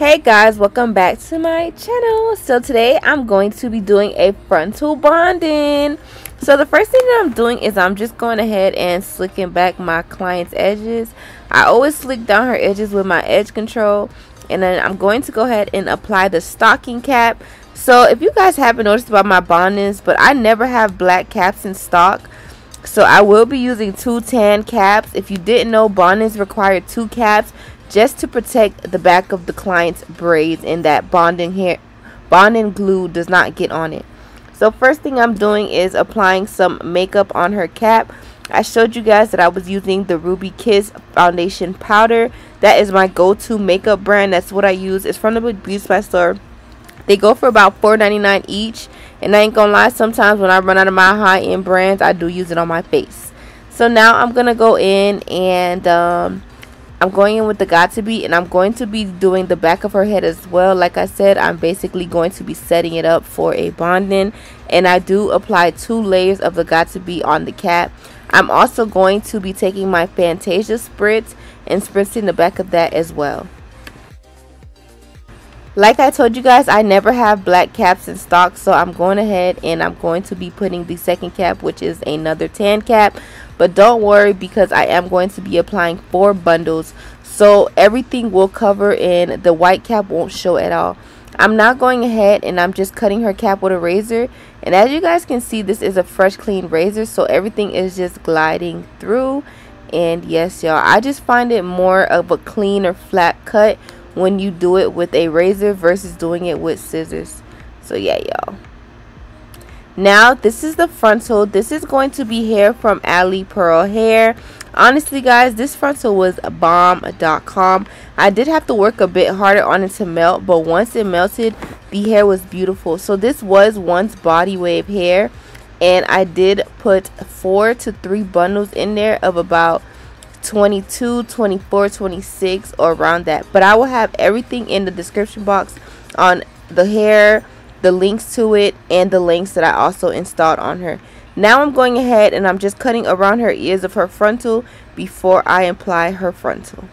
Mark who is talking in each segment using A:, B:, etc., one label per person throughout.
A: Hey guys, welcome back to my channel. So today I'm going to be doing a frontal bonding. So the first thing that I'm doing is I'm just going ahead and slicking back my client's edges. I always slick down her edges with my edge control, and then I'm going to go ahead and apply the stocking cap. So if you guys haven't noticed about my bondings, but I never have black caps in stock, so I will be using 2 tan caps. If you didn't know, bondings require 2 caps just to protect the back of the client's braids, and that bonding glue does not get on it. So first thing I'm doing is applying some makeup on her cap. I showed you guys that I was using the Ruby Kiss foundation powder. That is my go-to makeup brand. That's what I use. It's from the Beauties store. They go for about $4.99 each, and I ain't gonna lie, sometimes when I run out of my high-end brands, I do use it on my face. So now I'm gonna go in and I'm going in with the Got To Be, and I'm going to be doing the back of her head as well. Like I said, I'm basically going to be setting it up for a bonding, and I do apply 2 layers of the Got To Be on the cap. I'm also going to be taking my Fantasia spritz and spritzing the back of that as well. Like I told you guys, I never have black caps in stock, so I'm going ahead and I'm going to be putting the second cap, which is another tan cap. But don't worry, because I am going to be applying 4 bundles, so everything will cover and the white cap won't show at all. I'm now going ahead and I'm just cutting her cap with a razor, and as you guys can see, this is a fresh clean razor, so everything is just gliding through. And yes, y'all, I just find it more of a clean or flat cut when you do it with a razor versus doing it with scissors. So yeah, y'all. Now this is the frontal. This is going to be hair from Alipearl hair. Honestly guys, this frontal was bomb.com. I did have to work a bit harder on it to melt, but once it melted, the hair was beautiful. So this was once body wave hair, and I did put 4 to 3 bundles in there of about 22, 24, 26, or around that. But I will have everything in the description box on the hair, the links to it, and the links that I also installed on her. Now I'm going ahead and I'm just cutting around her ears of her frontal before I apply her frontal.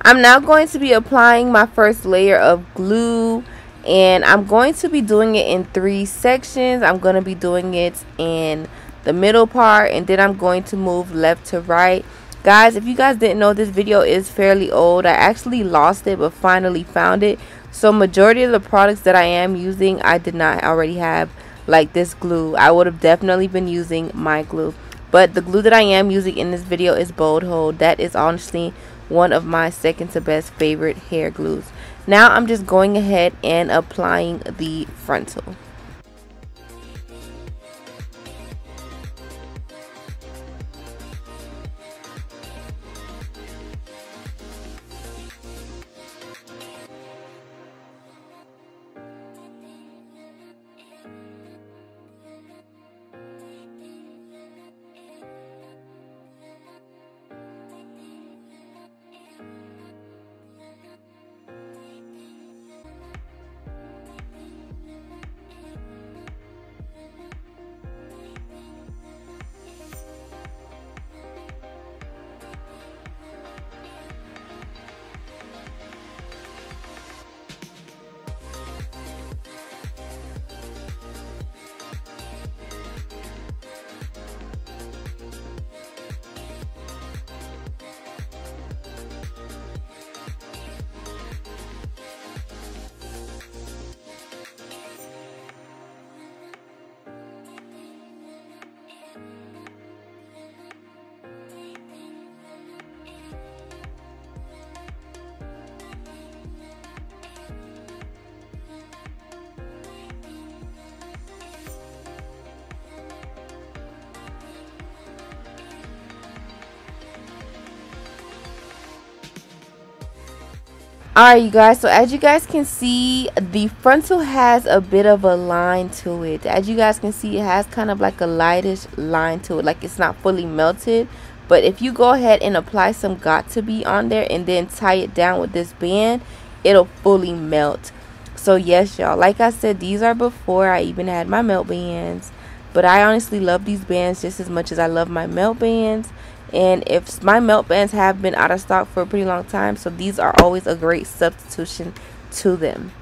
A: I'm now going to be applying my first layer of glue, and I'm going to be doing it in 3 sections. I'm going to be doing it in the middle part, and then I'm going to move left to right. Guys, if you guys didn't know, this video is fairly old. I actually lost it but finally found it. So majority of the products that I am using, I did not already have, like this glue. I would have definitely been using my glue, but the glue that I am using in this video is Bold Hold. That is honestly one of my second to best favorite hair glues. Now I'm just going ahead and applying the frontal. Alright you guys, so as you guys can see, the frontal has a bit of a line to it. As you guys can see, it has kind of like a lightish line to it, like it's not fully melted. But if you go ahead and apply some Got To Be on there and then tie it down with this band, it'll fully melt. So yes y'all, like I said, these are before I even had my melt bands. But I honestly love these bands just as much as I love my melt bands. And if my melt bands have been out of stock for a pretty long time, so these are always a great substitution to them.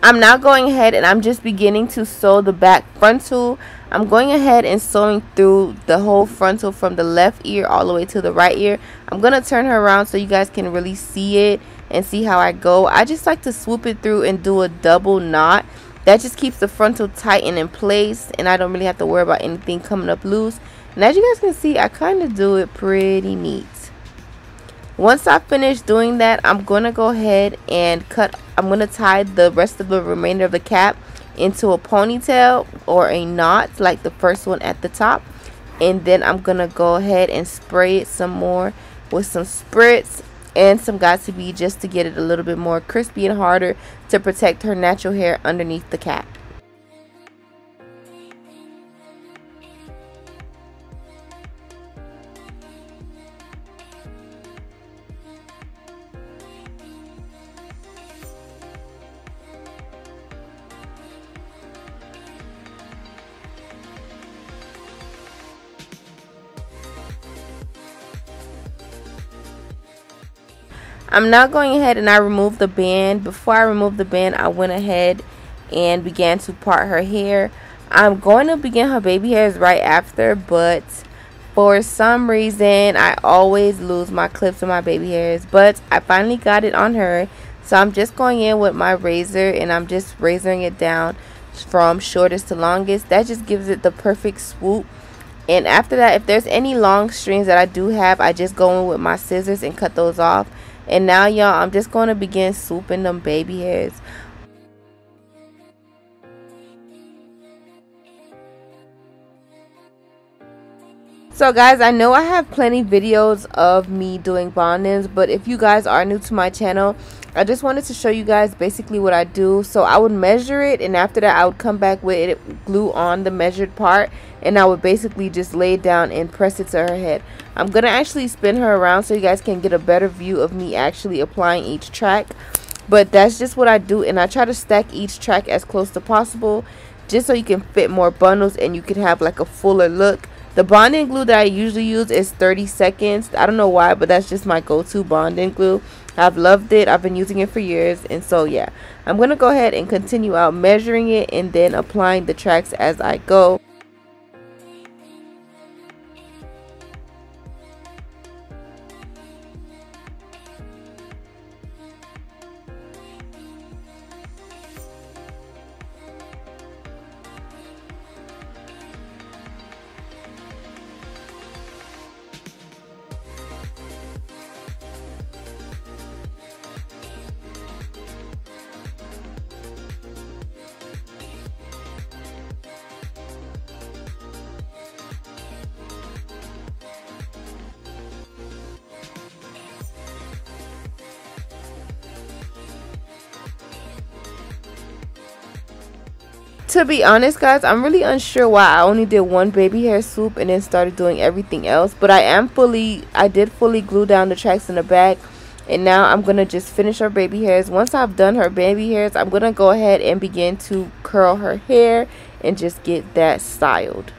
A: I'm now going ahead and I'm just beginning to sew the back frontal. I'm going ahead and sewing through the whole frontal from the left ear all the way to the right ear. I'm going to turn her around so you guys can really see it and see how I go. I just like to swoop it through and do a double knot. That just keeps the frontal tight and in place, and I don't really have to worry about anything coming up loose. And as you guys can see, I kind of do it pretty neat. Once I finish doing that, I'm going to go ahead and I'm going to tie the rest of the remainder of the cap into a ponytail or a knot like the first one at the top. And then I'm going to go ahead and spray it some more with some spritz and some Got2b just to get it a little bit more crispy and harder to protect her natural hair underneath the cap. I'm now going ahead and I removed the band. Before I removed the band, I went ahead and began to part her hair. I'm going to begin her baby hairs right after, but for some reason I always lose my clips of my baby hairs. But I finally got it on her, so I'm just going in with my razor and I'm just razoring it down from shortest to longest. That just gives it the perfect swoop. And after that, if there's any long strings that I do have, I just go in with my scissors and cut those off. And now, y'all, I'm just going to begin swooping them baby hairs. So guys, I know I have plenty videos of me doing bondings, but if you guys are new to my channel, I just wanted to show you guys basically what I do. So I would measure it, and after that I would come back with it, glue on the measured part, and I would basically just lay it down and press it to her head. I'm gonna actually spin her around so you guys can get a better view of me actually applying each track. But that's just what I do, and I try to stack each track as close to possible just so you can fit more bundles and you can have like a fuller look. The bonding glue that I usually use is 30 seconds. I don't know why, but that's just my go-to bonding glue. I've loved it. I've been using it for years. And so, yeah, I'm going to go ahead and continue out measuring it and then applying the tracks as I go. To be honest, guys, I'm really unsure why I only did one baby hair swoop and then started doing everything else. But I did fully glue down the tracks in the back. And now I'm going to just finish her baby hairs. Once I've done her baby hairs, I'm going to go ahead and begin to curl her hair and just get that styled.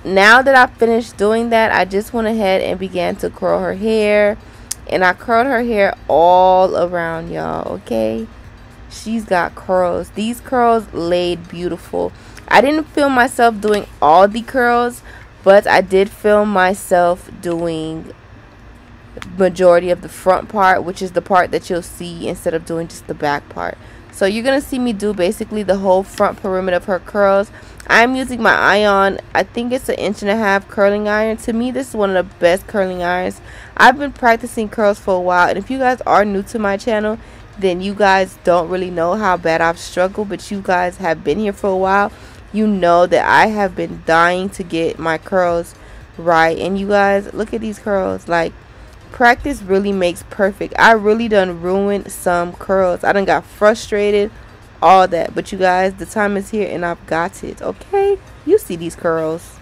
A: now that I finished doing that, I just went ahead and began to curl her hair. And I curled her hair all around, y'all, okay? She's got curls. These curls laid beautiful. I didn't film myself doing all the curls, but I did film myself doing majority of the front part, which is the part that you'll see instead of doing just the back part. So you're gonna see me do basically the whole front perimeter of her curls. I'm using my iron. I think it's an 1.5 inch curling iron. To me, this is one of the best curling irons. I've been practicing curls for a while, and if you guys are new to my channel, then you guys don't really know how bad I've struggled, but you guys have been here for a while. You know that I have been dying to get my curls right. And you guys, look at these curls. Like, practice really makes perfect. I really done ruined some curls. I done got frustrated, all that. But you guys, the time is here and I've got it, okay? You see these curls.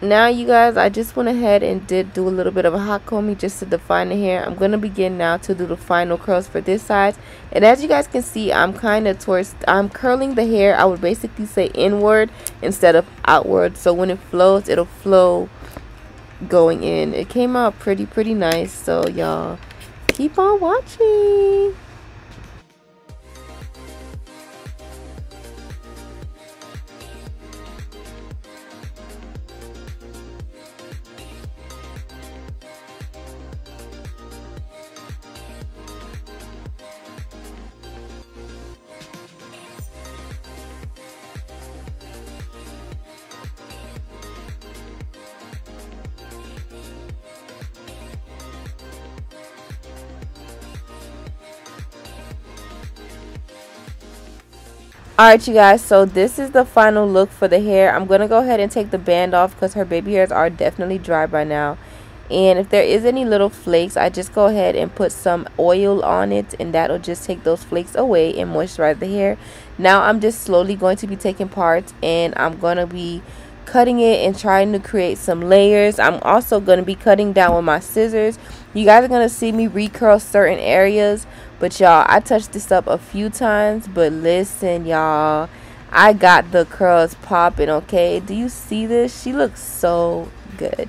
A: Now you guys, I just went ahead and did do a little bit of a hot combing just to define the hair. I'm going to begin now to do the final curls for this side. And as you guys can see, I'm curling the hair, I would basically say inward instead of outward. So when it flows, it'll flow going in. It came out pretty nice. So y'all, keep on watching. Alright you guys, so this is the final look for the hair. I'm going to go ahead and take the band off because her baby hairs are definitely dry by now. And if there is any little flakes, I just go ahead and put some oil on it, and that'll just take those flakes away and moisturize the hair. Now I'm just slowly going to be taking parts, and I'm going to be cutting it and trying to create some layers. I'm also going to be cutting down with my scissors. You guys are going to see me recurl certain areas, but y'all, I touched this up a few times, but listen y'all, I got the curls popping, okay? Do you see this? She looks so good.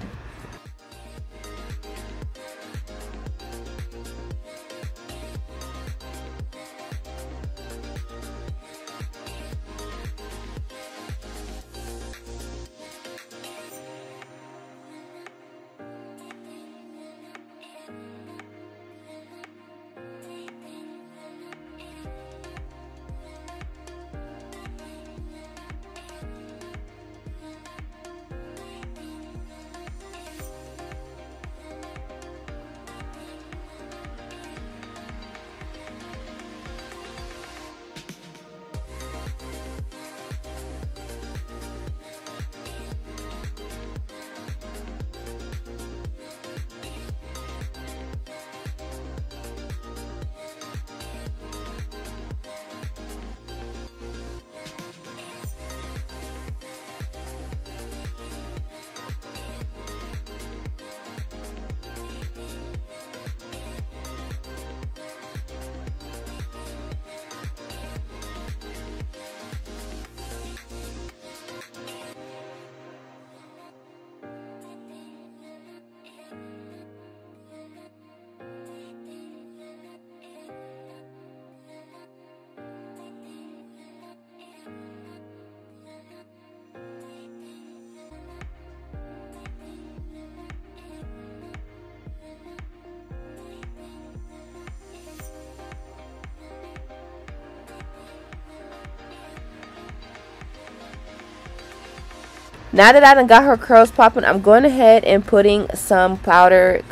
A: Now that I done got her curls popping, I'm going ahead and putting some powder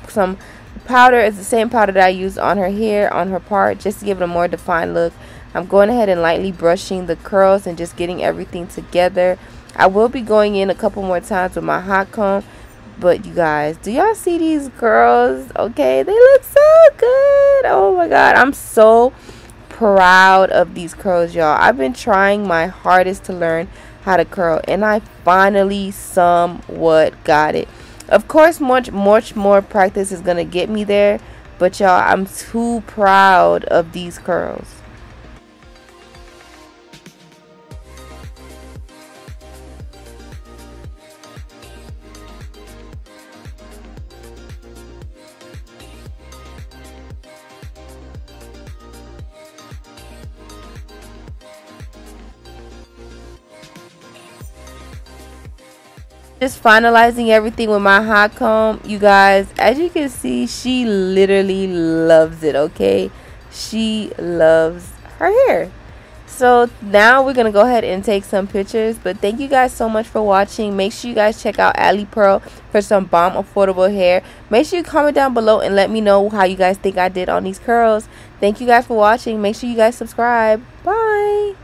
A: some powder. Is the same powder that I used on her hair, on her part, just to give it a more defined look. I'm going ahead and lightly brushing the curls and just getting everything together. I will be going in a couple more times with my hot comb. But you guys, do y'all see these girls? Okay, they look so good. Oh my god, I'm so proud of these curls, y'all. I've been trying my hardest to learn how to curl, and I finally somewhat got it. Of course, much more practice is gonna get me there, but y'all, I'm too proud of these curls. Just finalizing everything with my hot comb, you guys. As you can see, she literally loves it. Okay, she loves her hair. So now we're gonna go ahead and take some pictures. But thank you guys so much for watching. Make sure you guys check out Alipearl for some bomb affordable hair. Make sure you comment down below and let me know how you guys think I did on these curls. Thank you guys for watching. Make sure you guys subscribe. Bye.